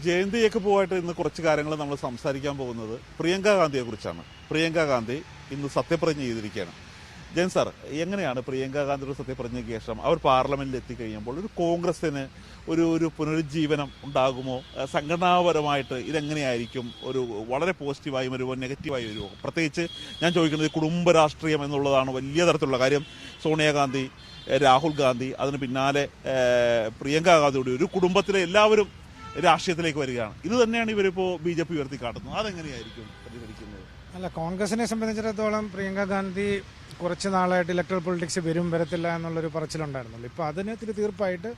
ജയന്തിയൊക്കെ പോയിട്ട് ഇന്ന് കുറച്ച് കാര്യങ്ങൾ നമ്മൾ സംസാരിക്കാൻ പോകുന്നത് പ്രിയങ്ക ഗാന്ധിയെ കുറിച്ചാണ്. പ്രിയങ്ക ഗാന്ധി ഇന്ന് സത്യപ്രതിജ്ഞ ചെയ്തിരിക്കുകയാണ്. ജയൻ സാർ, എങ്ങനെയാണ് പ്രിയങ്ക ഗാന്ധിയുടെ സത്യപ്രതിജ്ഞയ്ക്ക് ശേഷം അവർ പാർലമെന്റിൽ എത്തിക്കഴിയുമ്പോൾ ഒരു കോൺഗ്രസിന് ഒരു പുനരുജ്ജീവനം ഉണ്ടാകുമോ? സംഘടനാപരമായിട്ട് ഇതെങ്ങനെയായിരിക്കും? ഒരു വളരെ പോസിറ്റീവായും ഒരു നെഗറ്റീവായി വരുമോ? പ്രത്യേകിച്ച് ഞാൻ ചോദിക്കുന്നത് കുടുംബ രാഷ്ട്രീയം എന്നുള്ളതാണ് വലിയ തരത്തിലുള്ള കാര്യം. സോണിയാഗാന്ധി, രാഹുൽ ഗാന്ധി, അതിന് പിന്നാലെ പ്രിയങ്ക ഗാന്ധിയുടെ ഒരു കുടുംബത്തിലെ എല്ലാവരും രാഷ്ട്രീയത്തിലേക്ക് വരികയാണ്. ഇത് തന്നെയാണ് ഇവരിപ്പോൾ BJP ഉയർത്തി കാട്ടുന്നത്. അതെങ്ങനെയായിരിക്കും പ്രതിഫലിക്കുന്നത്? അല്ല, കോൺഗ്രസിനെ സംബന്ധിച്ചിടത്തോളം പ്രിയങ്ക ഗാന്ധി കുറച്ച് നാളായിട്ട് ഇലക്ട്രൽ പൊളിറ്റിക്സ് വരത്തില്ല എന്നുള്ളൊരു പറച്ചിലുണ്ടായിരുന്നുള്ളൂ. ഇപ്പോൾ അതിന് ഇത്തിരി തീർപ്പായിട്ട്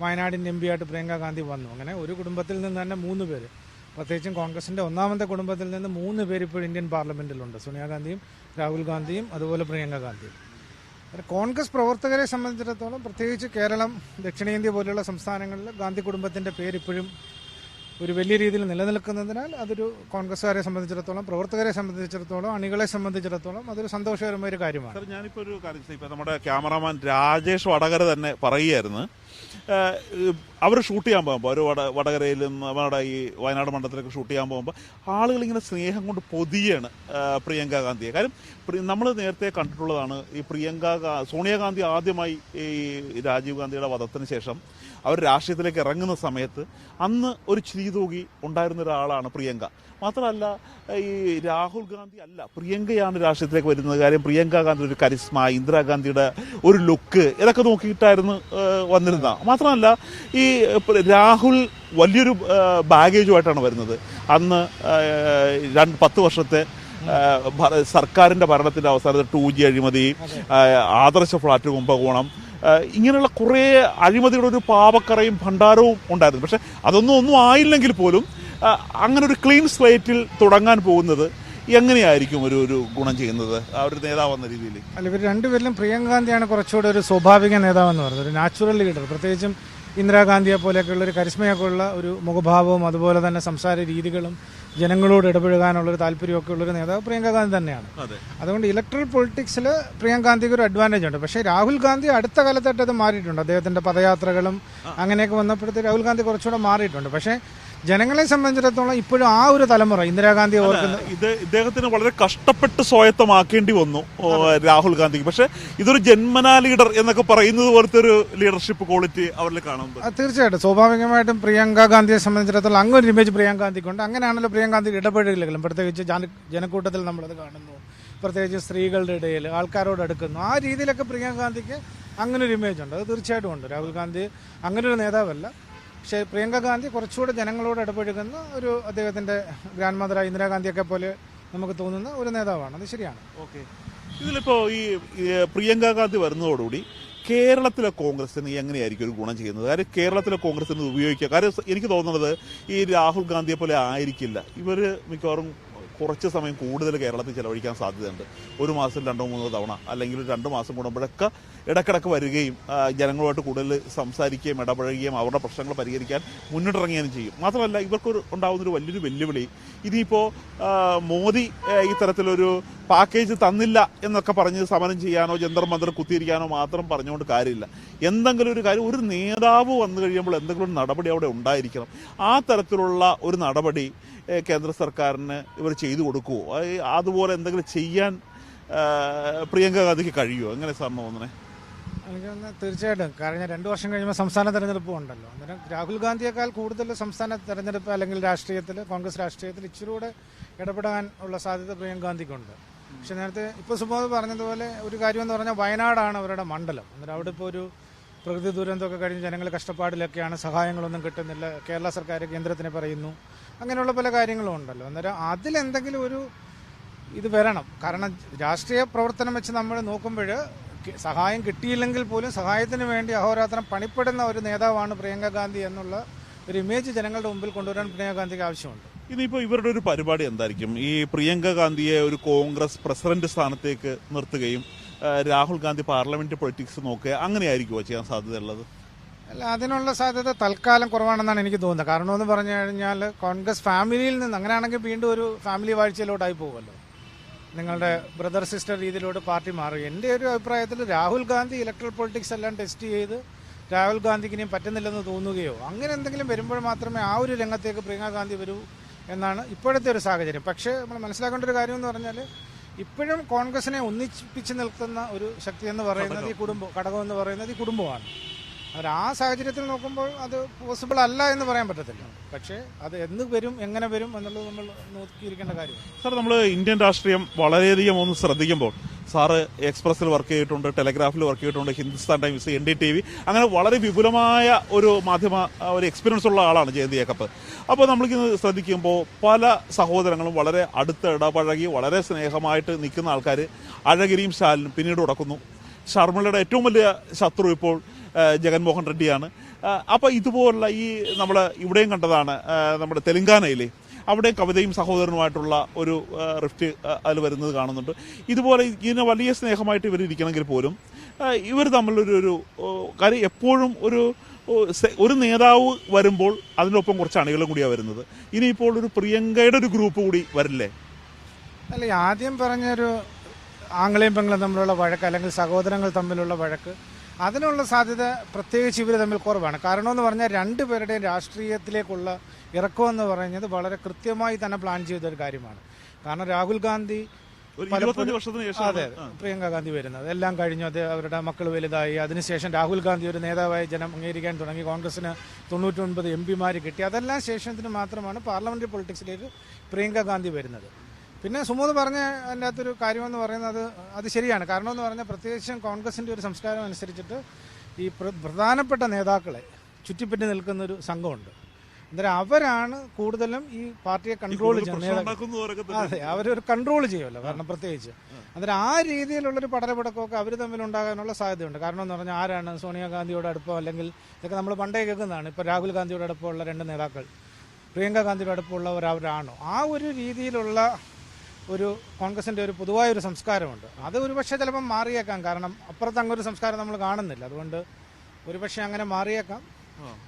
വയനാടിൻ്റെ MP ആയിട്ട് പ്രിയങ്ക ഗാന്ധി വന്നു. അങ്ങനെ ഒരു കുടുംബത്തിൽ നിന്ന് തന്നെ 3 പേര്, പ്രത്യേകിച്ചും കോൺഗ്രസിൻ്റെ ഒന്നാമത്തെ കുടുംബത്തിൽ നിന്ന് 3 പേര് ഇപ്പോൾ ഇന്ത്യൻ പാർലമെൻറ്റിലുണ്ട്. സോണിയാഗാന്ധിയും രാഹുൽ ഗാന്ധിയും അതുപോലെ പ്രിയങ്ക ഗാന്ധിയും. കോൺഗ്രസ് പ്രവർത്തകരെ സംബന്ധിച്ചിടത്തോളം പ്രത്യേകിച്ച് കേരളം, ദക്ഷിണേന്ത്യ പോലെയുള്ള സംസ്ഥാനങ്ങളിൽ ഗാന്ധി കുടുംബത്തിൻ്റെ പേര് ഇപ്പോഴും ഒരു വലിയ രീതിയിൽ നിലനിൽക്കുന്നതിനാൽ അതൊരു കോൺഗ്രസ്സുകാരെ സംബന്ധിച്ചിടത്തോളം, പ്രവർത്തകരെ സംബന്ധിച്ചിടത്തോളം, അണികളെ സംബന്ധിച്ചിടത്തോളം അതൊരു സന്തോഷകരമായ ഒരു കാര്യമാണ്. സാർ, ഞാനിപ്പോൾ ഒരു കാര്യം, ഇപ്പം നമ്മുടെ ക്യാമറാമാൻ രാജേഷ് വടകര തന്നെ പറയുകയായിരുന്നു, അവർ ഷൂട്ട് ചെയ്യാൻ പോകുമ്പോൾ, ഒരു വടകരയിലും നമ്മുടെ ഈ വയനാട് മണ്ഡലത്തിലൊക്കെ ഷൂട്ട് ചെയ്യാൻ പോകുമ്പോൾ ആളുകൾ ഇങ്ങനെ സ്നേഹം കൊണ്ട് പൊതിയാണ് പ്രിയങ്ക ഗാന്ധിയെ. കാര്യം നമ്മൾ നേരത്തെ കണ്ടിട്ടുള്ളതാണ്, ഈ സോണിയാഗാന്ധി ആദ്യമായി ഈ രാജീവ് ഗാന്ധിയുടെ വധത്തിന് ശേഷം അവർ രാഷ്ട്രീയത്തിലേക്ക് ഇറങ്ങുന്ന സമയത്ത് അന്ന് ഒരു ചിരി തൂകി ഉണ്ടായിരുന്ന ഒരാളാണ് പ്രിയങ്ക. മാത്രമല്ല, ഈ രാഹുൽ ഗാന്ധി അല്ല, പ്രിയങ്കയാണ് രാഷ്ട്രീയത്തിലേക്ക് വരുന്നത്. കാര്യം പ്രിയങ്ക ഗാന്ധി ഒരു കരിസ്മ, ഇന്ദിരാഗാന്ധിയുടെ ഒരു ലുക്ക്, ഇതൊക്കെ നോക്കിയിട്ടായിരുന്നു വന്നിരുന്നത്. മാത്രമല്ല, ഈ രാഹുൽ വലിയൊരു ബാഗേജുമായിട്ടാണ് വരുന്നത്. അന്ന് 10 വർഷത്തെ സർക്കാരിൻ്റെ ഭരണത്തിൻ്റെ അവസാനത്തിൽ 2G അഴിമതി, ആദർശ ഫ്ലാറ്റ് കുംഭകോണം, ഇങ്ങനെയുള്ള കുറേ അഴിമതിയുടെ ഒരു പാവക്കറയും ഭണ്ഡാരവും ഉണ്ടായിരുന്നു. പക്ഷെ ഒന്നും ആയില്ലെങ്കിൽ പോലും അങ്ങനെ ഒരു ക്ലീൻ സ്ലേറ്റിൽ തുടങ്ങാൻ പോകുന്നത് എങ്ങനെയായിരിക്കും ഒരു ഗുണം ചെയ്യുന്നത് ഒരു നേതാവെന്ന രീതിയിൽ? അല്ല, ഇവർ രണ്ടുപേരിലും പ്രിയങ്ക ഗാന്ധിയാണ് കുറച്ചുകൂടെ ഒരു സ്വാഭാവിക നേതാവെന്ന് പറയുന്നത്, ഒരു നാച്ചുറൽ ലീഡർ. പ്രത്യേകിച്ചും ഇന്ദിരാഗാന്ധിയെ പോലെയൊക്കെയുള്ള ഒരു കരിസ്മയൊക്കെ ഉള്ള ഒരു മുഖഭാവവും അതുപോലെ തന്നെ സംസാര രീതികളും ജനങ്ങളോട് ഇടപഴകാനുള്ളൊരു താല്പര്യമൊക്കെ ഉള്ളൊരു നേതാവ് പ്രിയങ്ക ഗാന്ധി തന്നെയാണ്. അതുകൊണ്ട് ഇലക്ട്രൽ പൊളിറ്റിക്സിൽ പ്രിയങ്ക ഗാന്ധിക്ക് ഒരു അഡ്വാൻറ്റേജ് ഉണ്ട്. പക്ഷേ രാഹുൽ ഗാന്ധി അടുത്ത കാലത്തായിട്ട് അത് മാറിയിട്ടുണ്ട്. അദ്ദേഹത്തിൻ്റെ പദയാത്രകളും അങ്ങനെയൊക്കെ വന്നപ്പോഴത്തേക്ക് രാഹുൽ ഗാന്ധി കുറച്ചുകൂടെ മാറിയിട്ടുണ്ട്. പക്ഷേ ജനങ്ങളെ സംബന്ധിച്ചിടത്തോളം ഇപ്പോഴും ആ ഒരു തലമുറ ഇന്ദിരാഗാന്ധി ഓർക്കുന്നത് ഇദ്ദേഹത്തിന് വളരെ കഷ്ടപ്പെട്ട് സ്വായത്തമാക്കേണ്ടി വന്നു രാഹുൽ ഗാന്ധിക്ക്. പക്ഷെ ഇതൊരു ജന്മനാ ലീഡർ എന്നൊക്കെ പറയുന്നത് പോലത്തെ ഒരു ലീഡർഷിപ്പ് ക്വാളിറ്റി അവരിൽ കാണുന്നത് തീർച്ചയായിട്ടും സ്വാഭാവികമായിട്ടും പ്രിയങ്ക ഗാന്ധിയെ സംബന്ധിച്ചിടത്തോളം അങ്ങൊരു ഇമേജ് പ്രിയങ്ക ഗാന്ധിക്കുണ്ട്. അങ്ങനെയാണല്ലോ പ്രിയങ്ക ഗാന്ധി ഇടപെടലുകളും, പ്രത്യേകിച്ച് ജനക്കൂട്ടത്തിൽ നമ്മളത് കാണുന്നു, പ്രത്യേകിച്ച് സ്ത്രീകളുടെ ഇടയിൽ ആൾക്കാരോട് അടുക്കുന്നു. ആ രീതിയിലൊക്കെ പ്രിയങ്ക ഗാന്ധിക്ക് അങ്ങനെ ഒരു ഇമേജ് ഉണ്ട്. അത് തീർച്ചയായിട്ടും ഉണ്ട്. രാഹുൽ ഗാന്ധി അങ്ങനെ ഒരു നേതാവല്ല. പക്ഷേ പ്രിയങ്ക ഗാന്ധി കുറച്ചുകൂടെ ജനങ്ങളോട് ഇടപഴകുന്ന ഒരു, അദ്ദേഹത്തിൻ്റെ ഗ്രാൻഡ് മദറായ ഇന്ദിരാഗാന്ധിയൊക്കെ പോലെ നമുക്ക് തോന്നുന്ന ഒരു നേതാവാണ്. അത് ശരിയാണ്. ഓക്കെ, ഇതിലിപ്പോൾ ഈ പ്രിയങ്ക ഗാന്ധി വരുന്നതോടുകൂടി കേരളത്തിലെ കോൺഗ്രസിന് എങ്ങനെയായിരിക്കും ഒരു ഗുണം ചെയ്യുന്നത്? കാര്യം കേരളത്തിലെ കോൺഗ്രസിന് ഉപയോഗിക്കുക. കാര്യം എനിക്ക് തോന്നുന്നത് ഈ രാഹുൽ ഗാന്ധിയെ പോലെ ആയിരിക്കില്ല ഇവർ മിക്കവാറും കുറച്ച് സമയം കൂടുതൽ കേരളത്തിൽ ചെലവഴിക്കാൻ സാധ്യതയുണ്ട്. 1 മാസം 2-3 തവണ, അല്ലെങ്കിൽ 2 മാസം കൂടുമ്പോഴൊക്കെ ഇടക്കിടക്ക് വരികയും ജനങ്ങളുമായിട്ട് കൂടുതൽ സംസാരിക്കുകയും ഇടപഴകുകയും അവരുടെ പ്രശ്നങ്ങൾ പരിഹരിക്കാൻ മുന്നിട്ടിറങ്ങുകയും ചെയ്യും. മാത്രമല്ല, ഇവർക്കൊരു ഉണ്ടാകുന്നൊരു വലിയൊരു വെല്ലുവിളി, ഇനിയിപ്പോൾ മോദി ഈ തരത്തിലൊരു പാക്കേജ് തന്നില്ല എന്നൊക്കെ പറഞ്ഞ് സമരം ചെയ്യാനോ ജന്തർ മന്തർ കുത്തിയിരിക്കാനോ മാത്രം പറഞ്ഞുകൊണ്ട് കാര്യമില്ല. എന്തെങ്കിലും ഒരു കാര്യം, ഒരു നേതാവ് വന്നു കഴിയുമ്പോൾ എന്തെങ്കിലും ഒരു നടപടി അവിടെ ഉണ്ടായിരിക്കണം. ആ തരത്തിലുള്ള ഒരു നടപടി കേന്ദ്ര സർക്കാരിന് ഇവർ ചെയ്തു കൊടുക്കുമോ? അതുപോലെ എന്തെങ്കിലും ചെയ്യാൻ പ്രിയങ്ക ഗാന്ധിക്ക് കഴിയുമോ? എങ്ങനെ സാറിന് തോന്നണേ? എനിക്ക് തോന്നുന്നത് തീർച്ചയായിട്ടും. കാരണം 2 വർഷം കഴിയുമ്പോൾ സംസ്ഥാന തെരഞ്ഞെടുപ്പും ഉണ്ടല്ലോ. അന്നേരം രാഹുൽ ഗാന്ധിയേക്കാൾ കൂടുതൽ സംസ്ഥാന തെരഞ്ഞെടുപ്പ് അല്ലെങ്കിൽ രാഷ്ട്രീയത്തിൽ, കോൺഗ്രസ് രാഷ്ട്രീയത്തിൽ ഇച്ചിരൂടെ ഇടപെടാൻ ഉള്ള സാധ്യത പ്രിയങ്ക ഗാന്ധിക്കുണ്ട്. പക്ഷെ നേരത്തെ ഇപ്പോൾ സുബോധ് പറഞ്ഞതുപോലെ ഒരു കാര്യമെന്ന് പറഞ്ഞാൽ വയനാടാണ് അവരുടെ മണ്ഡലം. അന്നേരം അവിടെ ഇപ്പോൾ ഒരു പ്രകൃതി ദുരന്തമൊക്കെ കഴിഞ്ഞ് ജനങ്ങൾ കഷ്ടപ്പാടിലൊക്കെയാണ്, സഹായങ്ങളൊന്നും കിട്ടുന്നില്ല, കേരള സർക്കാർ കേന്ദ്രത്തിനെ പറയുന്നു, അങ്ങനെയുള്ള പല കാര്യങ്ങളും ഉണ്ടല്ലോ. അന്നേരം അതിലെന്തെങ്കിലും ഒരു ഇത് വരണം. കാരണം രാഷ്ട്രീയ പ്രവർത്തനം വെച്ച് നമ്മൾ നോക്കുമ്പോൾ സഹായം കിട്ടിയില്ലെങ്കിൽ പോലും സഹായത്തിന് വേണ്ടി അഹോരാത്രം പണിപ്പെടുന്ന ഒരു നേതാവാണ് പ്രിയങ്ക ഗാന്ധി എന്നുള്ള ഒരു ഇമേജ് ജനങ്ങളുടെ മുമ്പിൽ കൊണ്ടുവരാൻ പ്രിയങ്ക ഗാന്ധിക്ക് ആവശ്യമുണ്ട്. ഇനിയിപ്പോൾ ഇവരുടെ ഒരു പരിപാടി എന്തായിരിക്കും? ഈ പ്രിയങ്ക ഗാന്ധിയെ ഒരു കോൺഗ്രസ് പ്രസിഡന്റ് സ്ഥാനത്തേക്ക് നിർത്തുകയും രാഹുൽ ഗാന്ധി പാർലമെന്റ് പൊളിറ്റിക്സ് നോക്കുക, അങ്ങനെയായിരിക്കുമോ ചെയ്യാൻ സാധ്യതയുള്ളത്? അല്ല, അതിനുള്ള സാധ്യത തൽക്കാലം കുറവാണെന്നാണ് എനിക്ക് തോന്നുന്നത്. കാരണം എന്ന് പറഞ്ഞു കഴിഞ്ഞാൽ കോൺഗ്രസ് ഫാമിലിയിൽ നിന്ന്, അങ്ങനെയാണെങ്കിൽ വീണ്ടും ഒരു ഫാമിലി വാഴ്ചയിലോട്ടായി പോകുമല്ലോ. നിങ്ങളുടെ ബ്രദർ സിസ്റ്റർ രീതിയിലോട്ട് പാർട്ടി മാറും. എൻ്റെ ഒരു അഭിപ്രായത്തിൽ രാഹുൽ ഗാന്ധി ഇലക്ട്രൽ പൊളിറ്റിക്സ് എല്ലാം ടെസ്റ്റ് ചെയ്ത് രാഹുൽ ഗാന്ധിക്ക് ഇനിയും പറ്റുന്നില്ലെന്ന് തോന്നുകയോ അങ്ങനെ എന്തെങ്കിലും വരുമ്പോൾ മാത്രമേ ആ ഒരു രംഗത്തേക്ക് പ്രിയങ്ക ഗാന്ധി വരൂ എന്നാണ് ഇപ്പോഴത്തെ ഒരു സാഹചര്യം. പക്ഷേ നമ്മൾ മനസ്സിലാക്കേണ്ട ഒരു കാര്യം എന്ന് പറഞ്ഞാൽ ഇപ്പോഴും കോൺഗ്രസിനെ ഒന്നിപ്പിച്ച് നിൽക്കുന്ന ഒരു ശക്തി എന്ന് പറയുന്നത് ഈ ഘടകം എന്ന് പറയുന്നത് ഈ കുടുംബമാണ്. ആ സാഹചര്യത്തിൽ നോക്കുമ്പോൾ അത് പോസിബിൾ അല്ല എന്ന് പറയാൻ പറ്റത്തില്ല. പക്ഷേ അത് എന്ന് വരും, എങ്ങനെ വരും എന്നുള്ളത് നമ്മൾ നോക്കിയിരിക്കേണ്ട കാര്യമാണ്. സാർ, നമ്മൾ ഇന്ത്യൻ രാഷ്ട്രീയം വളരെയധികം ഒന്ന് ശ്രദ്ധിക്കുമ്പോൾ, സാറ് എക്സ്പ്രസിൽ വർക്ക് ചെയ്തിട്ടുണ്ട്, ടെലഗ്രാഫിൽ വർക്ക് ചെയ്തിട്ടുണ്ട്, ഹിന്ദുസ്ഥാൻ ടൈംസ്, NDTV, അങ്ങനെ വളരെ വിപുലമായ ഒരു മാധ്യമ ഒരു എക്സ്പീരിയൻസ് ഉള്ള ആളാണ് ജയന്തി ജേക്കബ്. അപ്പോൾ നമ്മളിന്ന് ശ്രദ്ധിക്കുമ്പോൾ പല സഹോദരങ്ങളും വളരെ അടുത്ത് ഇടപഴകി വളരെ സ്നേഹമായിട്ട് നിൽക്കുന്ന ആൾക്കാർ അഴഗിരിയും ശാലിനും പിന്നീട് ഉടക്കുന്നു. ശർമ്മിളയുടെ ഏറ്റവും വലിയ ശത്രു ഇപ്പോൾ ജഗൻമോഹൻ റെഡ്ഡിയാണ്. അപ്പോൾ ഇതുപോലുള്ള ഈ നമ്മൾ ഇവിടെയും കണ്ടതാണ്, നമ്മുടെ തെലങ്കാനയിലെ അവിടെയും കവിതയും സഹോദരനുമായിട്ടുള്ള ഒരു റിഫ്റ്റ് അതിൽ വരുന്നത് കാണുന്നുണ്ട്. ഇതുപോലെ ഇതിന് വലിയ സ്നേഹമായിട്ട് ഇവരിയ്ക്കണമെങ്കിൽ പോലും ഇവർ തമ്മിലൊരു കാര്യം എപ്പോഴും ഒരു നേതാവ് വരുമ്പോൾ അതിനൊപ്പം കുറച്ച് അണികളും കൂടിയാണ് വരുന്നത്. ഇനിയിപ്പോൾ ഒരു പ്രിയങ്കയുടെ ഒരു ഗ്രൂപ്പ് കൂടി വരില്ലേ? അല്ല, ആദ്യം പറഞ്ഞൊരു ആംഗ്ലയും പെങ്ങളും തമ്മിലുള്ള വഴക്ക് അല്ലെങ്കിൽ സഹോദരങ്ങൾ തമ്മിലുള്ള വഴക്ക്, അതിനുള്ള സാധ്യത പ്രത്യേകിച്ച് ഇവർ തമ്മിൽ കുറവാണ്. കാരണം എന്ന് പറഞ്ഞാൽ രണ്ടുപേരുടെയും രാഷ്ട്രീയത്തിലേക്കുള്ള ഇറക്കം എന്ന് പറയുന്നത് വളരെ കൃത്യമായി തന്നെ പ്ലാൻ ചെയ്തൊരു കാര്യമാണ്. കാരണം രാഹുൽ ഗാന്ധി അതെ പ്രിയങ്ക ഗാന്ധി വരുന്നത് എല്ലാം കഴിഞ്ഞു, അത് അവരുടെ മക്കൾ വലുതായി, അതിനുശേഷം രാഹുൽ ഗാന്ധി ഒരു നേതാവായി ജനം അംഗീകരിക്കാൻ തുടങ്ങി, കോൺഗ്രസിന് 99 MP കിട്ടി. അതെല്ലാം ശേഷത്തിന് മാത്രമാണ് പാർലമെന്ററി പൊളിറ്റിക്സിലേക്ക് പ്രിയങ്ക ഗാന്ധി വരുന്നത്. പിന്നെ സുമോദ് പറഞ്ഞ അതിൻ്റെ അകത്തൊരു കാര്യമെന്ന് പറയുന്നത് അത് ശരിയാണ്. കാരണം എന്ന് പറഞ്ഞാൽ പ്രത്യേകിച്ചും കോൺഗ്രസിൻ്റെ ഒരു സംസ്കാരം അനുസരിച്ചിട്ട് ഈ പ്രധാനപ്പെട്ട നേതാക്കളെ ചുറ്റിപ്പറ്റി നിൽക്കുന്നൊരു സംഘമുണ്ട്. അന്നേരം അവരാണ് കൂടുതലും ഈ പാർട്ടിയെ കൺട്രോൾ ചെയ്യുന്നത്. അതെ, അവരൊരു കൺട്രോൾ ചെയ്യുമല്ലോ. കാരണം പ്രത്യേകിച്ച് അന്നേരം ആ രീതിയിലുള്ളൊരു പടലപിടക്കമൊക്കെ അവർ തമ്മിലുണ്ടാകാനുള്ള സാധ്യതയുണ്ട്. കാരണം എന്ന് പറഞ്ഞാൽ ആരാണ് സോണിയാഗാന്ധിയോട് അടുപ്പം, അല്ലെങ്കിൽ ഇതൊക്കെ നമ്മൾ പണ്ടേ കേൾക്കുന്നതാണ്. ഇപ്പോൾ രാഹുൽ ഗാന്ധിയോട് അടുപ്പമുള്ള 2 നേതാക്കൾ പ്രിയങ്ക ഗാന്ധിയുടെ അടുപ്പമുള്ളവരാണോ? ആ ഒരു രീതിയിലുള്ള ഒരു കോൺഗ്രസിൻ്റെ ഒരു പൊതുവായൊരു സംസ്കാരമുണ്ട്. അത് ഒരുപക്ഷെ ചിലപ്പം മാറിയേക്കാം. കാരണം അപ്പുറത്ത് അങ്ങൊരു സംസ്കാരം നമ്മൾ കാണുന്നില്ല. അതുകൊണ്ട് ഒരുപക്ഷെ അങ്ങനെ മാറിയേക്കാം.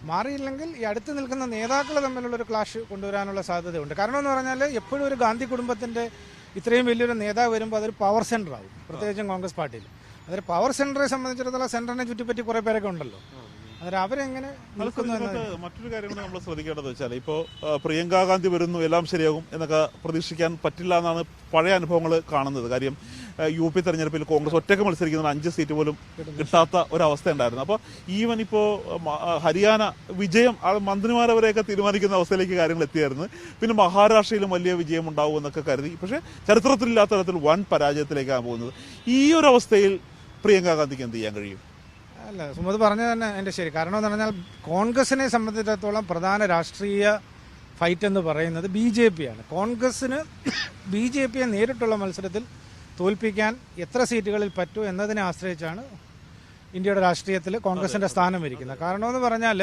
മാറിയില്ലെങ്കിൽ ഈ അടുത്ത് നിൽക്കുന്ന നേതാക്കൾ തമ്മിലുള്ളൊരു ക്ലാഷ് കൊണ്ടുവരാനുള്ള സാധ്യതയുണ്ട്. കാരണം എന്ന് പറഞ്ഞാൽ എപ്പോഴും ഒരു ഗാന്ധി കുടുംബത്തിൻ്റെ ഇത്രയും വലിയൊരു നേതാവ് വരുമ്പോൾ അതൊരു പവർ സെൻറ്റർ ആകും, പ്രത്യേകിച്ചും കോൺഗ്രസ് പാർട്ടിയിൽ. അതൊരു പവർ സെൻറ്ററെ സംബന്ധിച്ചിടത്തോളം സെൻറ്ററിനെ ചുറ്റിപ്പറ്റി കുറേ പേരൊക്കെ ഉണ്ടല്ലോ. അന്നേരം അവരെങ്ങനെ മറ്റൊരു കാര്യം നമ്മൾ ശ്രദ്ധിക്കേണ്ടത് വെച്ചാൽ, ഇപ്പോൾ പ്രിയങ്ക ഗാന്ധി വരുന്നു എല്ലാം ശരിയാകും എന്നൊക്കെ പ്രതീക്ഷിക്കാൻ പറ്റില്ല എന്നാണ് പഴയ അനുഭവങ്ങൾ കാണുന്നത്. കാര്യം UP തെരഞ്ഞെടുപ്പിൽ കോൺഗ്രസ് ഒറ്റയ്ക്ക് മത്സരിക്കുന്ന 5 സീറ്റ് പോലും കിട്ടാത്ത ഒരവസ്ഥ ഉണ്ടായിരുന്നു. അപ്പോൾ ഈവൻ ഇപ്പോൾ ഹരിയാന വിജയം മന്ത്രിമാരവരെയൊക്കെ തീരുമാനിക്കുന്ന അവസ്ഥയിലേക്ക് കാര്യങ്ങൾ എത്തിയായിരുന്നു. പിന്നെ മഹാരാഷ്ട്രയിലും വലിയ വിജയം ഉണ്ടാവും എന്നൊക്കെ കരുതി. പക്ഷേ ചരിത്രത്തിലില്ലാത്ത തരത്തിൽ വൻ പരാജയത്തിലേക്കാണ് പോകുന്നത്. ഈ ഒരു അവസ്ഥയിൽ പ്രിയങ്ക ഗാന്ധിക്ക് എന്ത് ചെയ്യാൻ കഴിയും? അല്ല, സുമത് പറഞ്ഞത് തന്നെ എൻ്റെ ശരി. കാരണം എന്ന് പറഞ്ഞാൽ കോൺഗ്രസിനെ സംബന്ധിച്ചിടത്തോളം പ്രധാന രാഷ്ട്രീയ ഫൈറ്റ് എന്ന് പറയുന്നത് BJP ആണ്. കോൺഗ്രസിന് BJPയെ നേരിട്ടുള്ള മത്സരത്തിൽ തോൽപ്പിക്കാൻ എത്ര സീറ്റുകളിൽ പറ്റൂ എന്നതിനെ ആശ്രയിച്ചാണ് ഇന്ത്യയുടെ രാഷ്ട്രീയത്തിൽ കോൺഗ്രസിൻ്റെ സ്ഥാനം ഇരിക്കുന്നത്. കാരണമെന്ന് പറഞ്ഞാൽ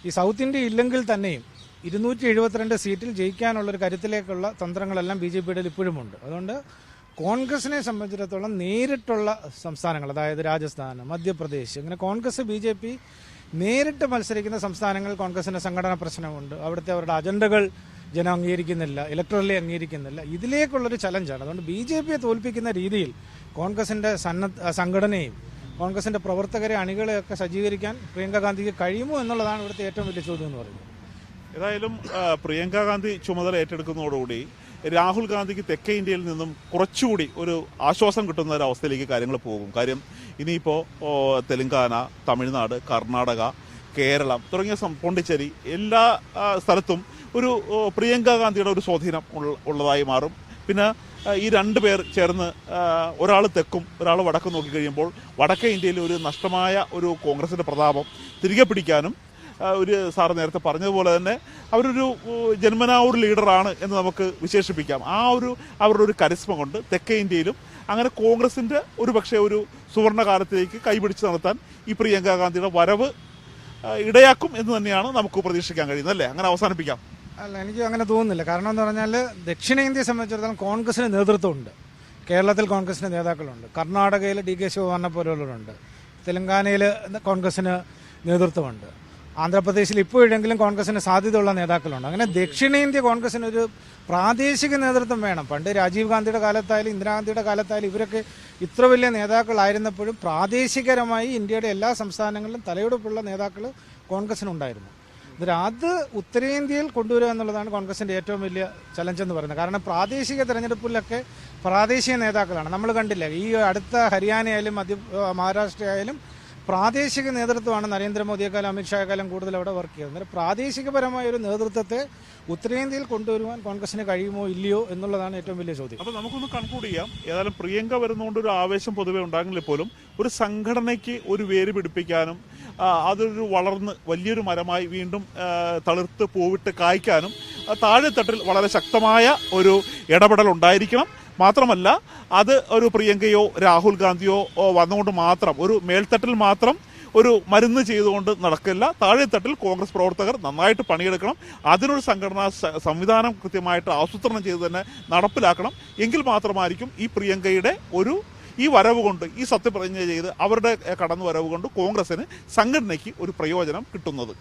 ഈ സൗത്ത് ഇന്ത്യ ഇല്ലെങ്കിൽ തന്നെയും 272 സീറ്റിൽ ജയിക്കാനുള്ളൊരു കരുത്തിലേക്കുള്ള തന്ത്രങ്ങളെല്ലാം BJPയുടെ ഇപ്പോഴുമുണ്ട്. അതുകൊണ്ട് കോൺഗ്രസിനെ സംബന്ധിച്ചിടത്തോളം നേരിട്ടുള്ള സംസ്ഥാനങ്ങൾ, അതായത് രാജസ്ഥാൻ, മധ്യപ്രദേശ്, അങ്ങനെ കോൺഗ്രസ് BJP നേരിട്ട് മത്സരിക്കുന്ന സംസ്ഥാനങ്ങളിൽ കോൺഗ്രസിൻ്റെ സംഘടനാ പ്രശ്നമുണ്ട്. അവിടുത്തെ അവരുടെ അജണ്ടകൾ ജനം അംഗീകരിക്കുന്നില്ല, ഇലക്ട്രലി അംഗീകരിക്കുന്നില്ല. ഇതിലേക്കുള്ളൊരു ചലഞ്ചാണ്. അതുകൊണ്ട് BJPയെ തോൽപ്പിക്കുന്ന രീതിയിൽ കോൺഗ്രസിൻ്റെ സംഘടനയും കോൺഗ്രസിൻ്റെ പ്രവർത്തകരെ, അണികളെയൊക്കെ സജ്ജീകരിക്കാൻ പ്രിയങ്ക ഗാന്ധിക്ക് കഴിയുമോ എന്നുള്ളതാണ് ഇവിടുത്തെ ഏറ്റവും വലിയ ചോദ്യം എന്ന് പറയുന്നത്. ഏതായാലും പ്രിയങ്ക ഗാന്ധി ചുമതല ഏറ്റെടുക്കുന്നതോടുകൂടി രാഹുൽ ഗാന്ധിക്ക് തെക്കേ ഇന്ത്യയിൽ നിന്നും കുറച്ചുകൂടി ഒരു ആശ്വാസം കിട്ടുന്ന ഒരു അവസ്ഥയിലേക്ക് കാര്യങ്ങൾ പോകും. കാര്യം ഇനിയിപ്പോൾ തെലങ്കാന, തമിഴ്നാട്, കർണാടക, കേരളം തുടങ്ങിയ പോണ്ടിച്ചേരി എല്ലാ സ്ഥലത്തും ഒരു പ്രിയങ്ക ഗാന്ധിയുടെ ഒരു സ്വാധീനം ഉള്ളതായി മാറും. പിന്നെ ഈ 2 പേർ ചേർന്ന് ഒരാൾ തെക്കും ഒരാൾ വടക്കും നോക്കിക്കഴിയുമ്പോൾ വടക്കേ ഇന്ത്യയിൽ ഒരു നഷ്ടമായ ഒരു കോൺഗ്രസിൻ്റെ പ്രതാപം തിരികെ പിടിക്കാനും, ഒരു സാറ് നേരത്തെ പറഞ്ഞതുപോലെ തന്നെ അവരൊരു ജന്മനാ ഒരു ലീഡറാണ് എന്ന് നമുക്ക് വിശേഷിപ്പിക്കാം. അവരുടെ ഒരു കരിസ്മ കൊണ്ട് തെക്കേ ഇന്ത്യയിലും അങ്ങനെ കോൺഗ്രസിൻ്റെ ഒരു സുവർണകാലത്തിലേക്ക് കൈപിടിച്ച് നടത്താൻ ഈ പ്രിയങ്ക ഗാന്ധിയുടെ വരവ് ഇടയാക്കും എന്ന് തന്നെയാണ് നമുക്ക് പ്രതീക്ഷിക്കാൻ കഴിയുന്നത്. അല്ലേ? അങ്ങനെ അവസാനിപ്പിക്കാം. അല്ല, എനിക്ക് അങ്ങനെ തോന്നുന്നില്ല. കാരണം എന്ന് പറഞ്ഞാൽ ദക്ഷിണേന്ത്യയെ സംബന്ധിച്ചിടത്തോളം കോൺഗ്രസിന് നേതൃത്വമുണ്ട്. കേരളത്തിൽ കോൺഗ്രസിന് നേതാക്കളുണ്ട്, കർണാടകയിൽ DK ശിവകുമാറിനെ പോലുള്ളവരുണ്ട്, തെലങ്കാനയിൽ കോൺഗ്രസിന് നേതൃത്വമുണ്ട്. ആന്ധ്രാപ്രദേശിൽ ഇപ്പോഴെങ്കിലും കോൺഗ്രസിന് സാധ്യതയുള്ള നേതാക്കളുണ്ട്. അങ്ങനെ ദക്ഷിണേന്ത്യ കോൺഗ്രസിന് ഒരു പ്രാദേശിക നേതൃത്വം വേണം. പണ്ട് രാജീവ് ഗാന്ധിയുടെ കാലത്തായാലും ഇന്ദിരാഗാന്ധിയുടെ കാലത്തായാലും ഇവരൊക്കെ ഇത്ര വലിയ നേതാക്കളായിരുന്നപ്പോഴും പ്രാദേശികരമായി ഇന്ത്യയുടെ എല്ലാ സംസ്ഥാനങ്ങളിലും തലയെടുപ്പുള്ള നേതാക്കൾ കോൺഗ്രസിനുണ്ടായിരുന്നു. അത് ഉത്തരേന്ത്യയിൽ കൊണ്ടുവരിക എന്നുള്ളതാണ് കോൺഗ്രസിൻ്റെ ഏറ്റവും വലിയ ചലഞ്ച് എന്ന് പറയുന്നത്. കാരണം പ്രാദേശിക തെരഞ്ഞെടുപ്പിലൊക്കെ പ്രാദേശിക നേതാക്കളാണ്. നമ്മൾ കണ്ടില്ല, ഈ അടുത്ത ഹരിയാനയായാലും മഹാരാഷ്ട്ര ആയാലും പ്രാദേശിക നേതൃത്വമാണ് നരേന്ദ്രമോദിയെക്കാളും അമിത്ഷായെക്കാളും കൂടുതൽ അവിടെ വർക്ക് ചെയ്യുന്നത്. അന്നേരം പ്രാദേശികപരമായ ഒരു നേതൃത്വത്തെ ഉത്തരേന്ത്യയിൽ കൊണ്ടുവരുവാൻ കോൺഗ്രസിന് കഴിയുമോ ഇല്ലയോ എന്നുള്ളതാണ് ഏറ്റവും വലിയ ചോദ്യം. അപ്പോൾ നമുക്കൊന്ന് കൺക്ലൂഡ് ചെയ്യാം. ഏതായാലും പ്രിയങ്ക വരുന്നതുകൊണ്ട് ഒരു ആവേശം പൊതുവെ ഉണ്ടാകുന്നില്ല പോലും ഒരു സംഘടനയ്ക്ക് ഒരു വേര് പിടിപ്പിക്കാനും അതൊരു വളർന്ന് വലിയൊരു മരമായി വീണ്ടും തളിർത്ത് പൂവിട്ട് കായ്ക്കാനും താഴെത്തട്ടിൽ വളരെ ശക്തമായ ഒരു ഇടപെടൽ ഉണ്ടായിരിക്കണം. മാത്രമല്ല അത് ഒരു പ്രിയങ്കയോ രാഹുൽ ഗാന്ധിയോ വന്നുകൊണ്ട് മാത്രം ഒരു മേൽത്തട്ടിൽ മാത്രം ഒരു മരുന്ന് ചെയ്തുകൊണ്ട് നടക്കില്ല. താഴെത്തട്ടിൽ കോൺഗ്രസ് പ്രവർത്തകർ നന്നായിട്ട് പണിയെടുക്കണം. അതിനൊരു സംഘടനാ സംവിധാനം കൃത്യമായിട്ട് ആസൂത്രണം ചെയ്ത് തന്നെ നടപ്പിലാക്കണം. എങ്കിൽ മാത്രമായിരിക്കും ഈ പ്രിയങ്കയുടെ ഈ വരവ് കൊണ്ട്, ഈ സത്യപ്രതിജ്ഞ ചെയ്ത് അവരുടെ കടന്നു വരവ് കൊണ്ട് കോൺഗ്രസിന് സംഘടനയ്ക്ക് ഒരു പ്രയോജനം കിട്ടുന്നത്.